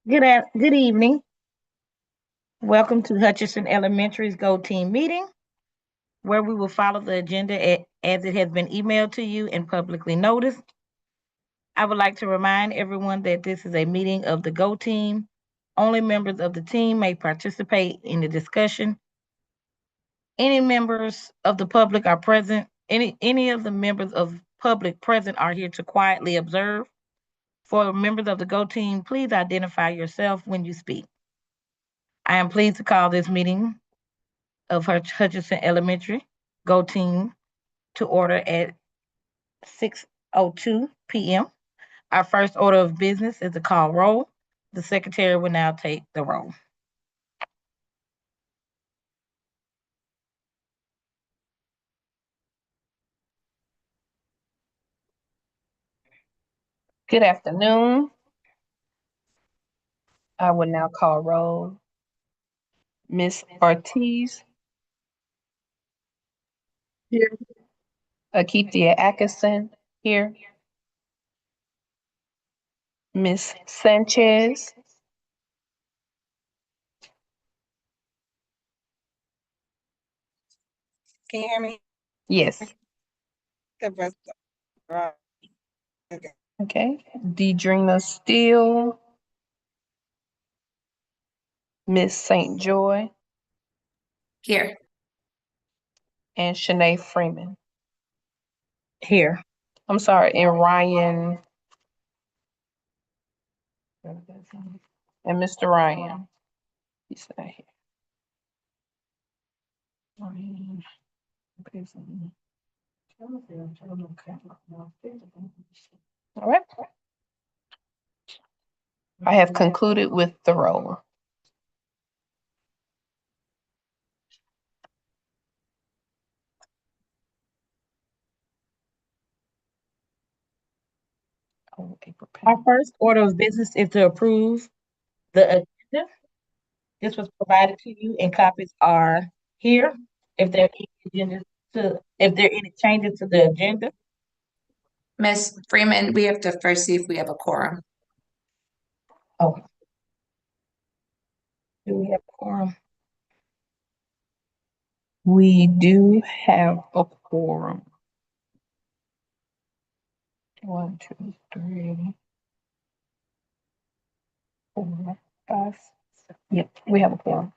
Good evening. Welcome to Hutchinson Elementary's Go Team meeting, where we will follow the agenda as it has been emailed to you and publicly noticed. I would like to remind everyone that this is a meeting of the Go Team. Only members of the team may participate in the discussion. Any members of the public are present. Any of the members of public present are here to quietly observe. For members of the Go Team, please identify yourself when you speak. I am pleased to call this meeting of Hutchinson Elementary Go Team to order at 6:02 p.m. Our first order of business is to call roll. The secretary will now take the roll. Good afternoon. I will now call roll. Miss Ortiz. Here. Akithia Atkinson. Here. Miss Sanchez. Can you hear me? Yes. Okay. Okay. Deidrina Steele. Miss St. Joy. Here. And Shanae Freeman. Here. I'm sorry, and Ryan. And Mr. Ryan. He's not here. Ryan. All right. I have concluded with the roll. Our first order of business is to approve the agenda. This was provided to you and copies are here. If there are any changes to the agenda. Ms. Freeman, we have to first see if we have a quorum. Oh. Do we have a quorum? We do have a quorum. 1, 2, 3, 4, 5, 6. Yep, we have a quorum.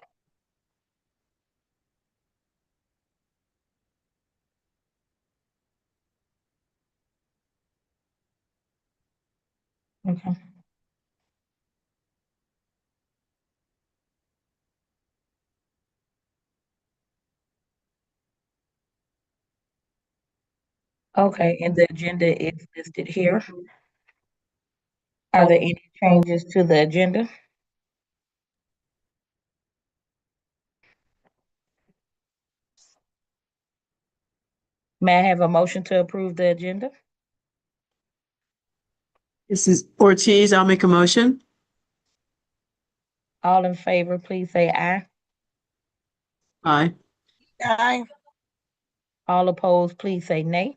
Okay. Okay, and the agenda is listed here. Are there any changes to the agenda? May I have a motion to approve the agenda? This is Ortiz. I'll make a motion. All in favor, please say aye. Aye. Aye. All opposed, please say nay.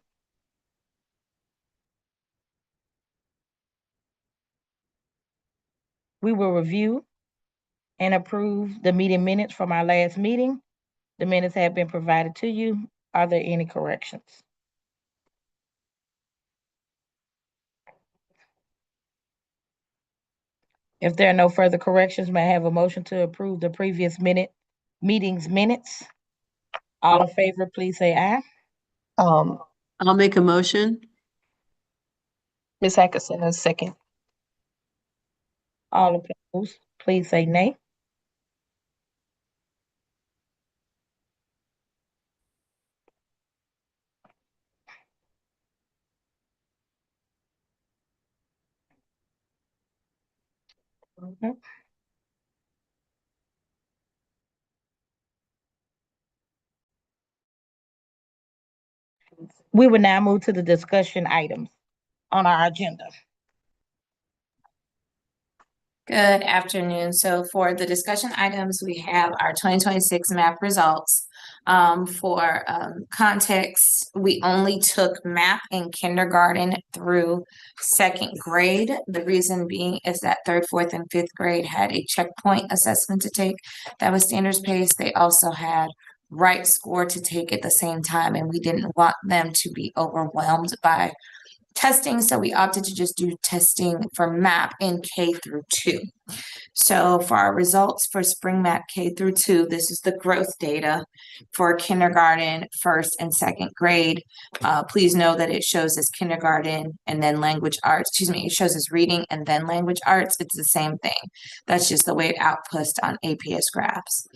We will review and approve the meeting minutes from our last meeting. The minutes have been provided to you. Are there any corrections? If there are no further corrections, may I have a motion to approve the previous meeting's minutes? All in favor, please say aye. I'll make a motion. Ms. Atkinson, a second. All opposed, please say nay. Okay. We will now move to the discussion items on our agenda. Good afternoon. So for the discussion items, we have our 2026 map results, For context, we only took math in kindergarten through second grade. The reason being is that third, fourth, and fifth grade had a checkpoint assessment to take that was standards paced. They also had right score to take at the same time, and we didn't want them to be overwhelmed by testing, so we opted to just do testing for MAP in K through 2. So for our results for Spring MAP K through 2, this is the growth data for kindergarten, first and second grade. Please know that it shows as kindergarten and then language arts. Excuse me, it shows as reading and then language arts. It's the same thing. That's just the way it outputs on APS graphs.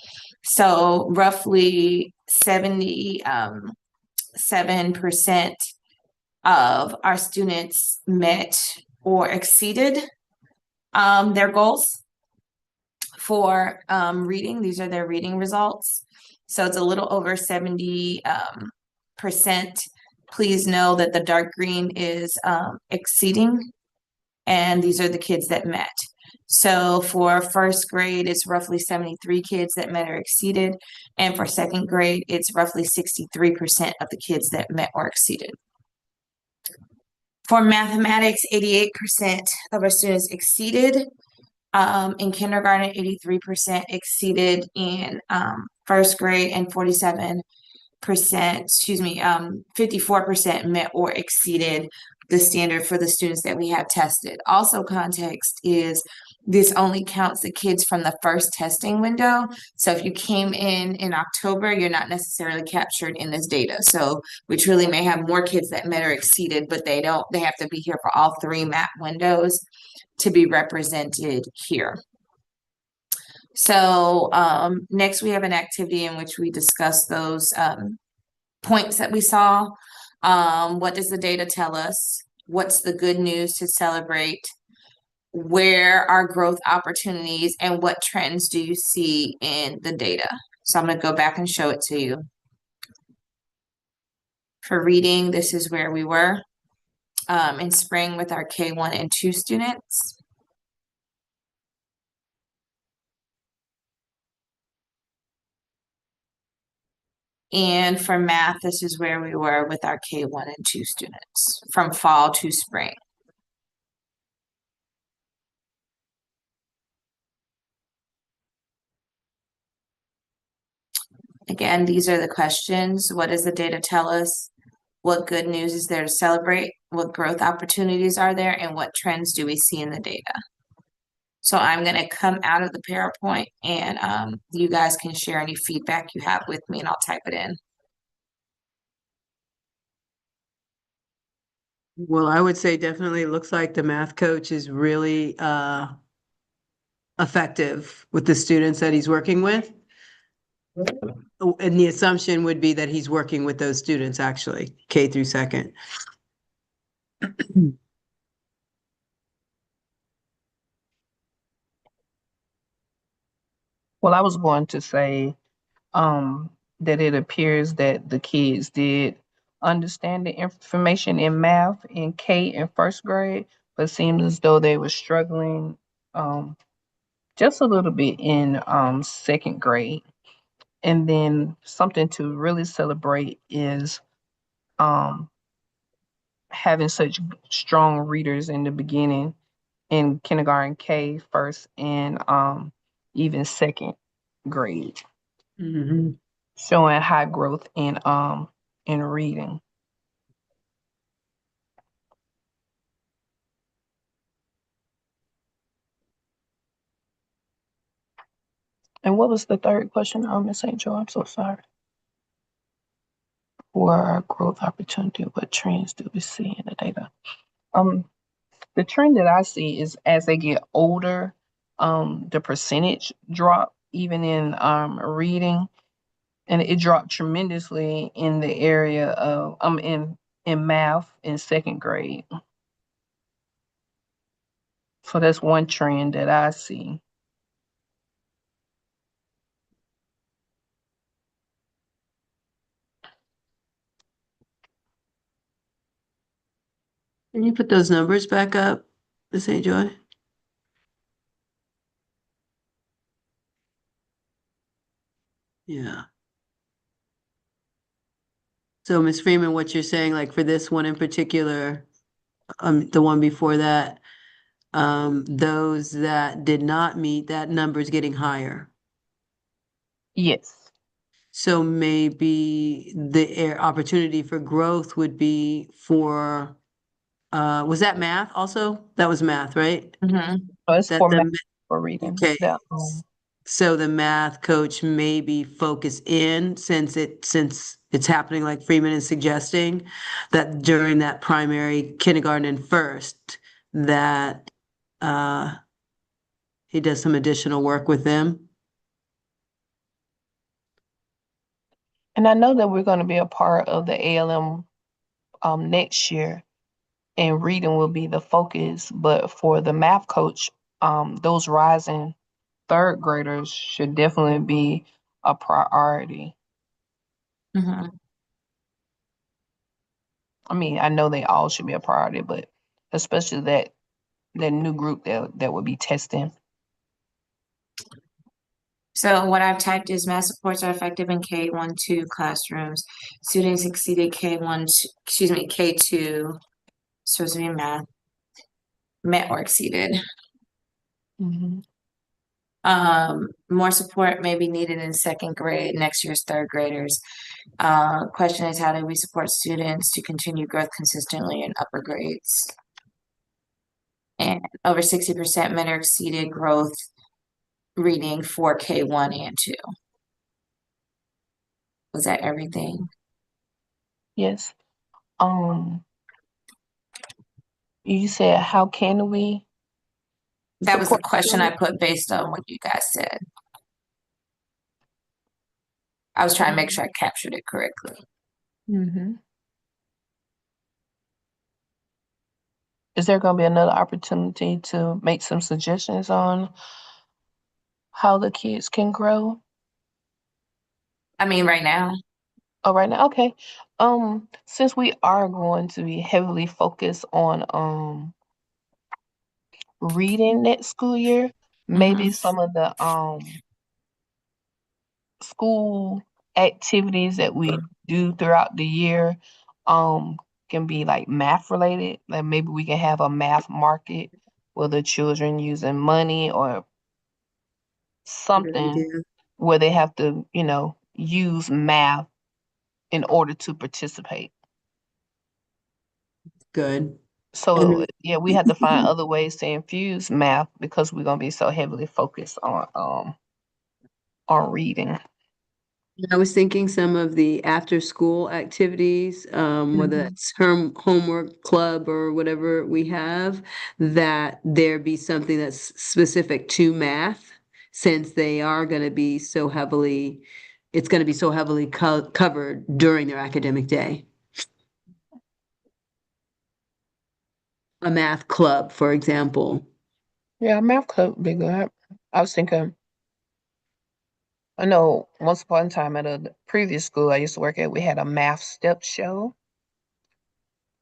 So roughly 77% of our students met or exceeded their goals for reading. These are their reading results. So it's a little over 70%. Please know that the dark green is exceeding, and these are the kids that met. So for first grade, it's roughly 73 kids that met or exceeded. And for second grade, it's roughly 63% of the kids that met or exceeded. For mathematics, 88% of our students exceeded. In kindergarten, 83% exceeded in first grade, and 54% met or exceeded the standard for the students that we have tested. Also, context is this only counts the kids from the first testing window. So if you came in October, you're not necessarily captured in this data. So we truly may have more kids that met or exceeded, but they have to be here for all 3 MAP windows to be represented here. So next we have an activity in which we discuss those points that we saw. What does the data tell us? What's the good news to celebrate? Where are growth opportunities, and what trends do you see in the data? So I'm going to go back and show it to you. For reading, this is where we were in spring with our K1 and 2 students. And for math, this is where we were with our K1 and 2 students from fall to spring. Again, these are the questions. What does the data tell us? What good news is there to celebrate? What growth opportunities are there? And what trends do we see in the data? So I'm going to come out of the PowerPoint, and you guys can share any feedback you have with me, and I'll type it in. Well, I would say definitely looks like the math coach is really effective with the students that he's working with. And the assumption would be that he's working with those students, actually, K through second. Well, I was going to say that it appears that the kids did understand the information in math in K in first grade, but seemed as though they were struggling just a little bit in second grade. And then something to really celebrate is um, having such strong readers in the beginning in kindergarten K, first, and even second grade, Mhm. showing high growth in reading. And what was the third question, Miss St. Joe? I'm so sorry. For growth opportunity, what trends do we see in the data? The trend that I see is as they get older, the percentage drop even in reading, and it dropped tremendously in the area of in math in second grade. So that's one trend that I see. Can you put those numbers back up, Ms. St. Joy? Yeah. So Ms. Freeman, what you're saying, like for this one in particular, the one before that, those that did not meet, that number is getting higher. Yes. So maybe the opportunity for growth would be for, was that math also? That was math, right? Mhm. So it's That for math, the, for reading. okay. Yeah. So the math coach maybe focus in since it's happening like Freeman is suggesting that during that primary kindergarten and first that uh he does some additional work with them. And I know that we're going to be a part of the ALM next year, and reading will be the focus. But for the math coach, those rising third graders should definitely be a priority. Mhm. I mean, I know they all should be a priority, but especially that new group that would be testing. So what I've typed is math supports are effective in K1-2 classrooms. Students exceeded K2, supposed to be math, met or exceeded. Mm-hmm. More support may be needed in second grade, next year's third graders. Question is, how do we support students to continue growth consistently in upper grades? And over 60% met or exceeded growth reading for K1 and 2. Was that everything? Yes. You said, how can we That was the support question I students? put based on what you guys said. I was trying to make sure I captured it correctly. Mm-hmm. Is there going to be another opportunity to make some suggestions on how the kids can grow? I mean, right now. Oh, right now, okay. Since we are going to be heavily focused on reading next school year, maybe Mhm. some of the school activities that we do throughout the year um can be like math related. Like maybe we can have a math market where the children using money or Good something idea. where they have to, use math in order to participate. Good. So And yeah, we have to find other ways to infuse math because we're gonna be so heavily focused on reading. I was thinking some of the after school activities, whether Mhm. that's homework club or whatever we have, that there be something that's specific to math, since they are going to be so heavily, it's going to be so heavily covered during their academic day. A math club, for example. Yeah, math club would be good. I was thinking, I know once upon a time at a previous school I used to work at, we had a math step show.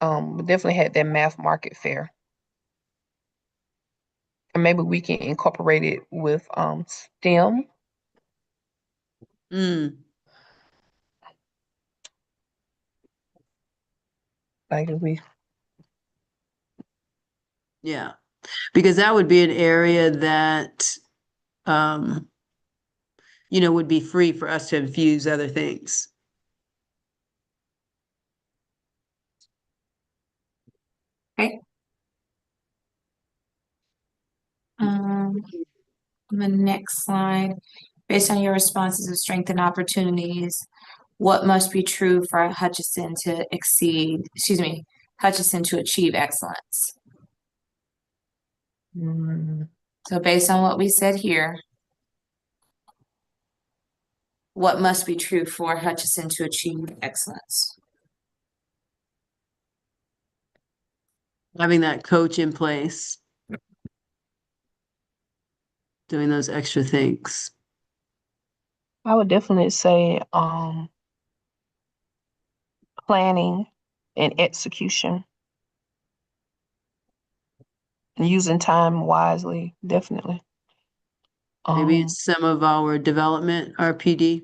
We definitely had that math market fair. And maybe we can incorporate it with STEM. Mm, Like if we yeah, because that would be an area that, um, would be free for us to infuse other things. Okay. Um, the next slide. Based on your responses of strength and opportunities, what must be true for Hutchinson to achieve excellence? mm, So based on what we said here, what must be true for Hutchinson to achieve excellence? Having that coach in place, doing those extra things. I would definitely say planning and execution. And using time wisely, definitely. Maybe Um, it's some of our development, RPD.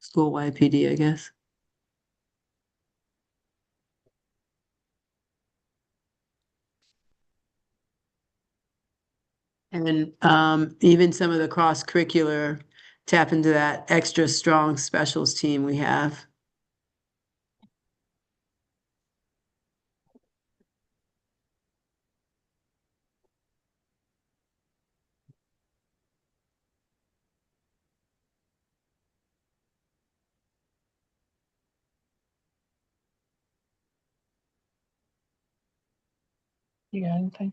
School-wide PD, I guess. And even some of the cross-curricular tap into that extra strong specials team we have. You got anything?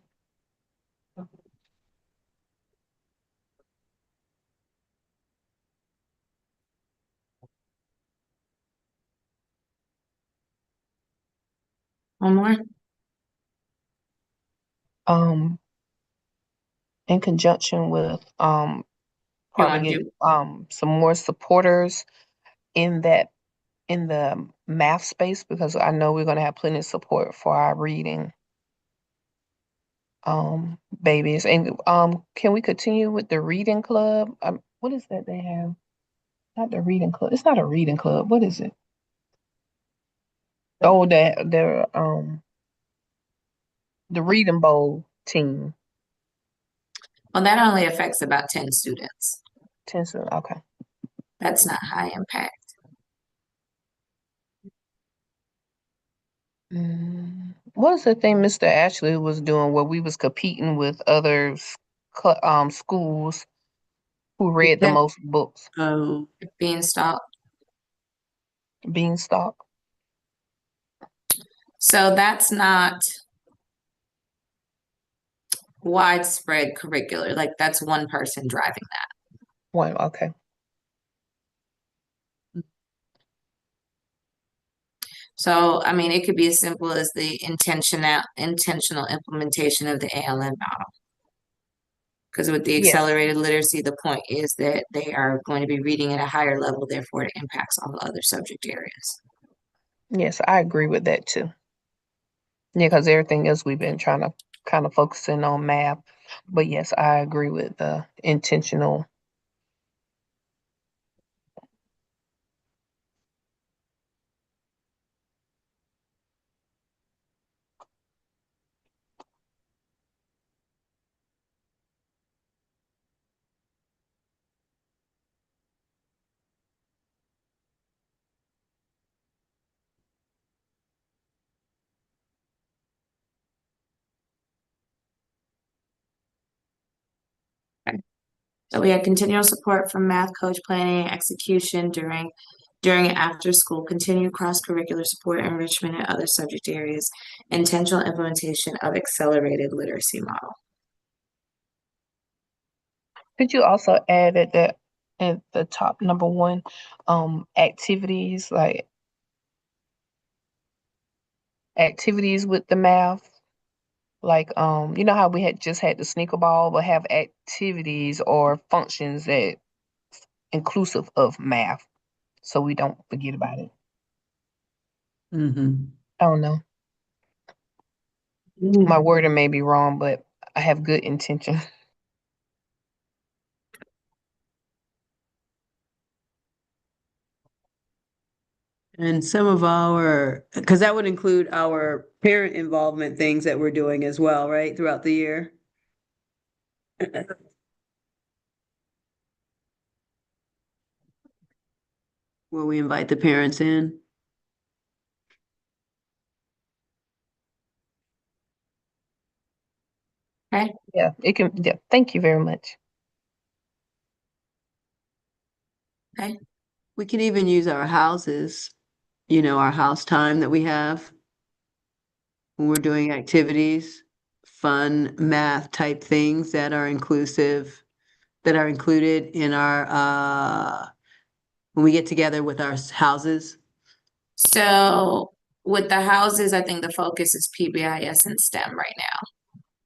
One more? In conjunction with You probably want to get do? some more supporters in that in the math space, because I know we're gonna have plenty of support for our reading babies. And can we continue with the reading club? What is that they have? Not the reading club. It's not a reading club. What is it? Oh, the reading bowl team. Well, that only affects about 10 students. Okay. That's not high impact. What is the thing Mr. Ashley was doing where we was competing with other schools who read the Yeah. most books? Oh, Beanstalk. Beanstalk. So that's not widespread curricular. Like that's one person driving that. One. Okay. So, I mean, it could be as simple as the intentional implementation of the ALM model. Because with the Yes. accelerated literacy, the point is that they are going to be reading at a higher level, therefore it impacts all other subject areas. Yes, I agree with that too. Yeah, because everything else we've been trying to kind of focusing on math. But yes, I agree with the intentional. So we had continual support from math coach planning and execution during and after school, continued cross-curricular support, enrichment in other subject areas, intentional implementation of accelerated literacy model. Could you also add at the top number one, activities like activities with the math? Like you know how we had just had the sneaker ball, but have activities or functions that inclusive of math, so we don't forget about it. mm-hmm. I don't know. My wording may be wrong, but I have good intention. And some of because that would include our parent involvement things that we're doing as well, right, throughout the year. Where we invite the parents in. Okay. Yeah, it can. Yeah, thank you very much. Okay. We can even use our houses, our house time that we have when we're doing activities, fun math type things that are inclusive, that are included in our, when we get together with our houses. So with the houses, I think the focus is PBIS and STEM right now.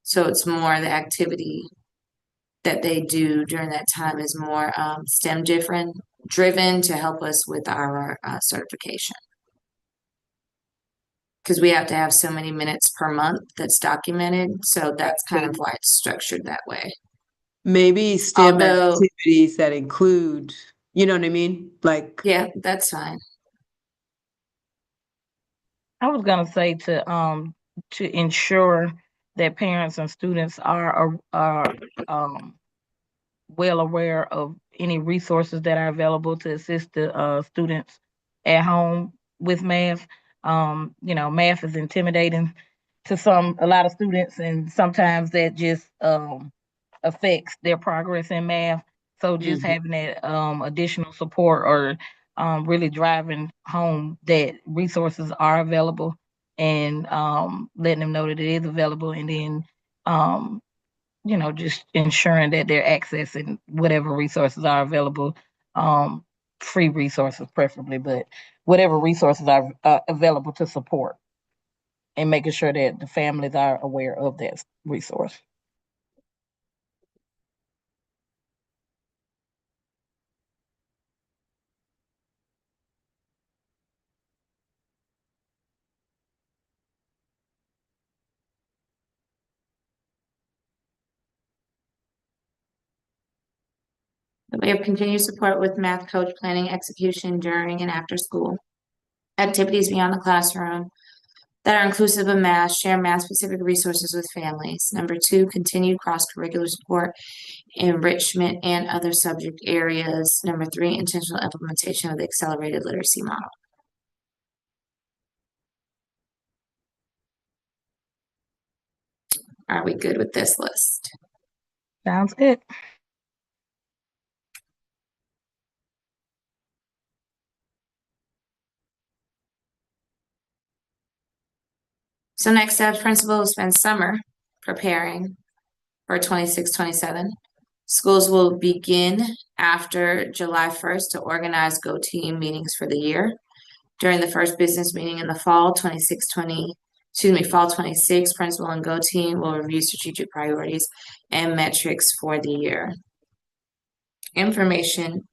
So it's more the activity that they do during that time is more STEM driven to help us with our certification. Because we have to have so many minutes per month that's documented. So that's kind of why it's structured that way. Maybe STEM Although- activities that include, You know what I mean? Like, Yeah, that's fine. I was gonna say to ensure that parents and students are well aware of any resources that are available to assist the students at home with math. Math is intimidating to a lot of students, and sometimes that just affects their progress in math. So just mhm. having that additional support or really driving home that resources are available and letting them know that it is available, and then just ensuring that they're accessing whatever resources are available, um, free resources preferably, but whatever resources are available to support, and making sure that the families are aware of that resource. We have continued support with math coach planning execution during and after school. Activities beyond the classroom that are inclusive of math, share math-specific resources with families. Number two, continued cross-curricular support, enrichment, and other subject areas. Number three, intentional implementation of the accelerated literacy model. Are we good with this list? Sounds good. So next steps, principal will spend summer preparing for 26-27. Schools will begin after July 1st to organize Go Team meetings for the year. During the first business meeting in the fall, fall 26, principal and Go Team will review strategic priorities and metrics for the year. Information,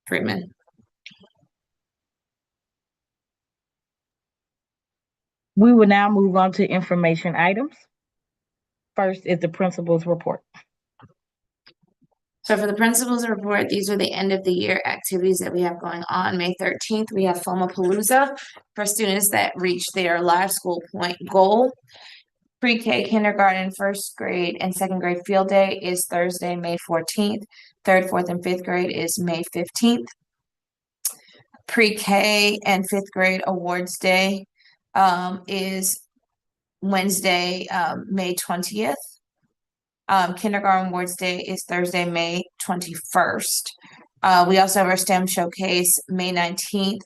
Freeman. We will now move on to information items. First is the principal's report. So for the principal's report, these are the end of the year activities that we have going on. May 13th, we have Palooza for students that reach their live school point goal. Pre-K, kindergarten, first grade, and second grade field day is Thursday, May 14th. Third, fourth, and fifth grade is May 15th. Pre-K and fifth grade awards day is Wednesday, May 20th. Kindergarten awards day is Thursday, May 21st. We also have our STEM showcase May 19th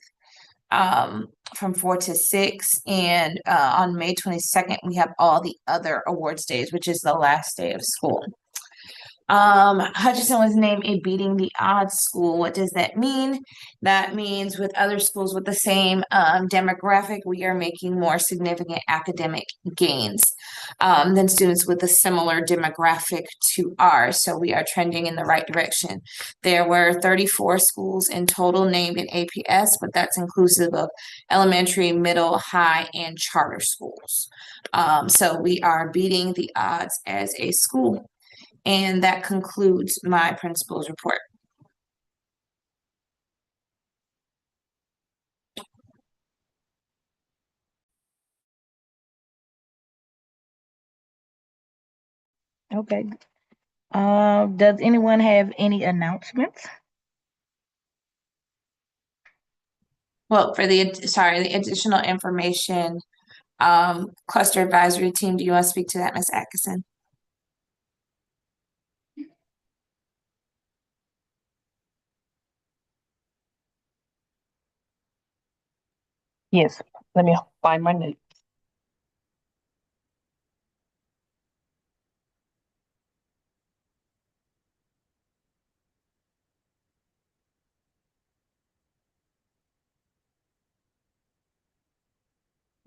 from 4 to 6. And on May 22nd, we have all the other awards days, which is the last day of school. Hutchinson was named a beating the odds school. What does that mean? That means with other schools with the same demographic, we are making more significant academic gains than students with a similar demographic to ours. So we are trending in the right direction. There were 34 schools in total named in APS, but that's inclusive of elementary, middle, high, and charter schools. So we are beating the odds as a school. And that concludes my principal's report. Okay. Does anyone have any announcements? Well, for the additional information, cluster advisory team, do you want to speak to that, Ms. Atkinson? Yes, let me find my notes.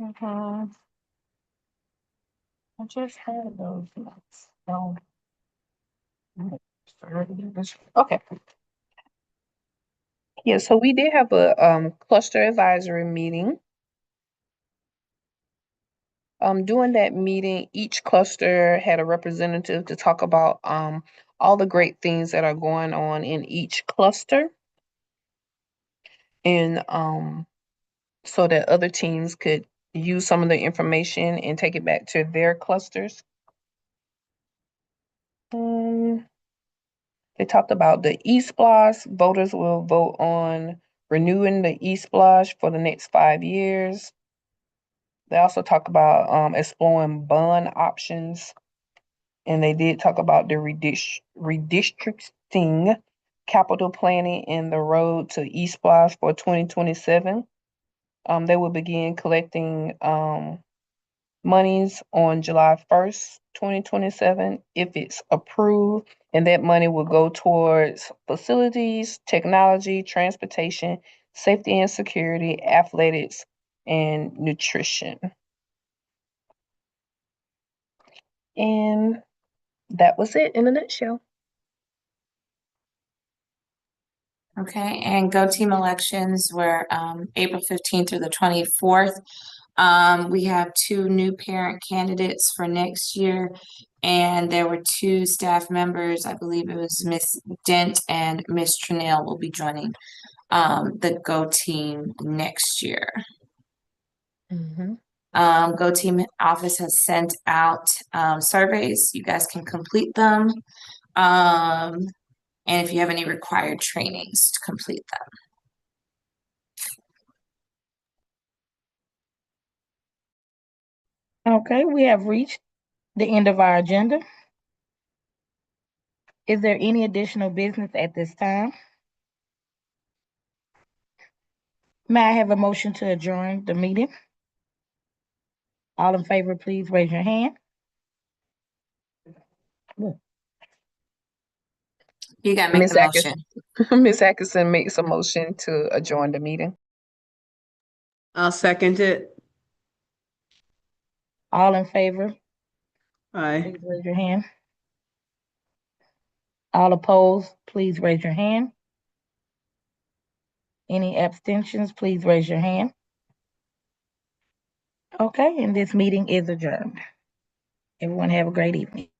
I just had those notes. So, okay. Yeah, so we did have a cluster advisory meeting. During that meeting, each cluster had a representative to talk about all the great things that are going on in each cluster, and so that other teams could use some of the information and take it back to their clusters. They talked about the e-splosh. Voters will vote on renewing the e-splosh for the next 5 years. They also talk about exploring bond options, and they did talk about the redistricting, capital planning, and the road to e-splosh for 2027. They will begin collecting monies on July 1st, 2027, if it's approved, and that money will go towards facilities, technology, transportation, safety and security, athletics, and nutrition. And that was it in a nutshell. Okay, and Go Team elections were April 15th through the 24th. We have 2 new parent candidates for next year, and there were 2 staff members. I believe it was Miss Dent and Miss Tranell will be joining the Go Team next year. Go Team office has sent out surveys. You guys can complete them. And if you have any required trainings to complete them. Okay, we have reached the end of our agenda. Is there any additional business at this time? May I have a motion to adjourn the meeting? All in favor, please raise your hand. You gotta make Ms. the motion. Ms. Atkinson makes a motion to adjourn the meeting. I'll second it. All in favor, Aye. please raise your hand. All opposed, please raise your hand. Any abstentions, please raise your hand. Okay, and this meeting is adjourned. Everyone have a great evening.